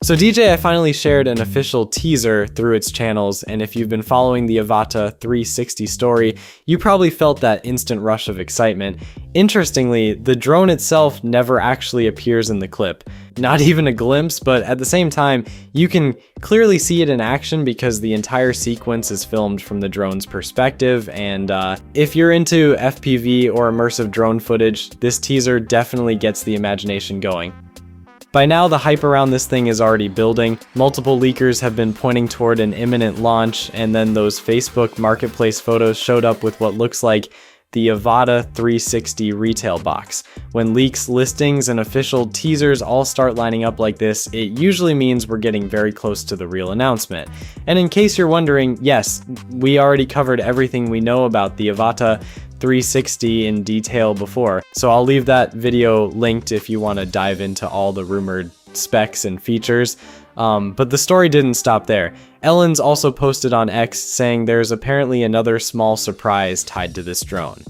So DJI finally shared an official teaser through its channels, and if you've been following the Avata 360 story, you probably felt that instant rush of excitement. Interestingly, the drone itself never actually appears in the clip. Not even a glimpse, but at the same time, you can clearly see it in action because the entire sequence is filmed from the drone's perspective, and if you're into FPV or immersive drone footage, this teaser definitely gets the imagination going. By now, the hype around this thing is already building. Multiple leakers have been pointing toward an imminent launch, and then those Facebook marketplace photos showed up with what looks like the Avata 360 retail box. When leaks, listings, and official teasers all start lining up like this, it usually means we're getting very close to the real announcement. And in case you're wondering, yes, we already covered everything we know about the Avata 360 in detail before, so I'll leave that video linked if you want to dive into all the rumored specs and features. But the story didn't stop there. Ellen's also posted on X saying there's apparently another small surprise tied to this drone.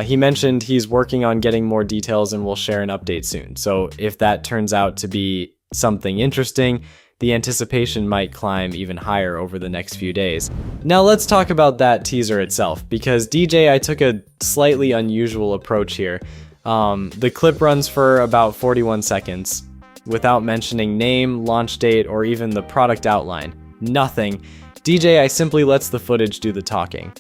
He mentioned he's working on getting more details and will share an update soon, so if that turns out to be something interesting, the anticipation might climb even higher over the next few days. Now let's talk about that teaser itself, because DJI took a slightly unusual approach here. The clip runs for about 41 seconds, without mentioning name, launch date, or even the product outline. Nothing. DJI simply lets the footage do the talking.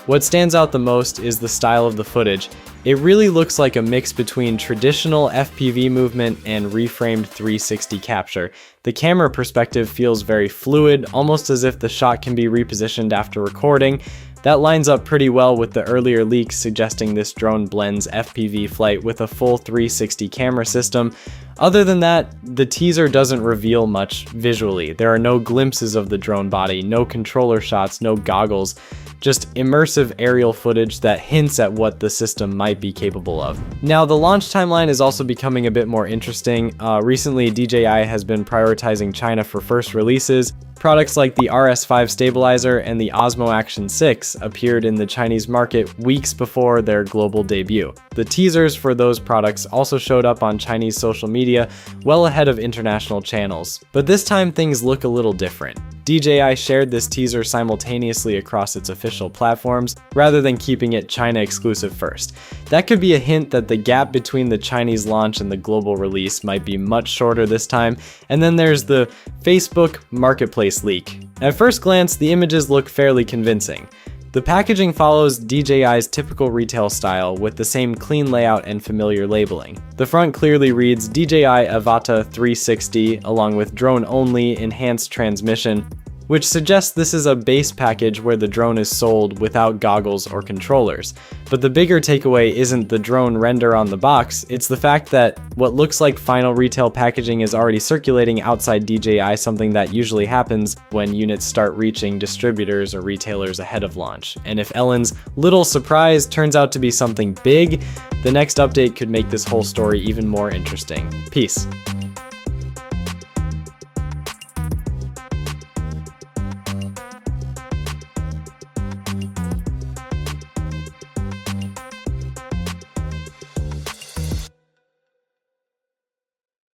What stands out the most is the style of the footage. It really looks like a mix between traditional FPV movement and reframed 360 capture. The camera perspective feels very fluid, almost as if the shot can be repositioned after recording. That lines up pretty well with the earlier leaks suggesting this drone blends FPV flight with a full 360 camera system. Other than that, the teaser doesn't reveal much visually. There are no glimpses of the drone body, no controller shots, no goggles, just immersive aerial footage that hints at what the system might be capable of. Now, the launch timeline is also becoming a bit more interesting. Recently, DJI has been prioritizing China for first releases. Products like the RS5 stabilizer and the Osmo Action 6 appeared in the Chinese market weeks before their global debut. The teasers for those products also showed up on Chinese social media well ahead of international channels. But this time things look a little different. DJI shared this teaser simultaneously across its official platforms, rather than keeping it China exclusive first. That could be a hint that the gap between the Chinese launch and the global release might be much shorter this time. And then there's the Facebook marketplace leak. At first glance, the images look fairly convincing. The packaging follows DJI's typical retail style with the same clean layout and familiar labeling. The front clearly reads DJI Avata 360 along with drone only enhanced transmission, which suggests this is a base package where the drone is sold without goggles or controllers. But the bigger takeaway isn't the drone render on the box, it's the fact that what looks like final retail packaging is already circulating outside DJI, something that usually happens when units start reaching distributors or retailers ahead of launch. And if Ellen's little surprise turns out to be something big, the next update could make this whole story even more interesting. Peace.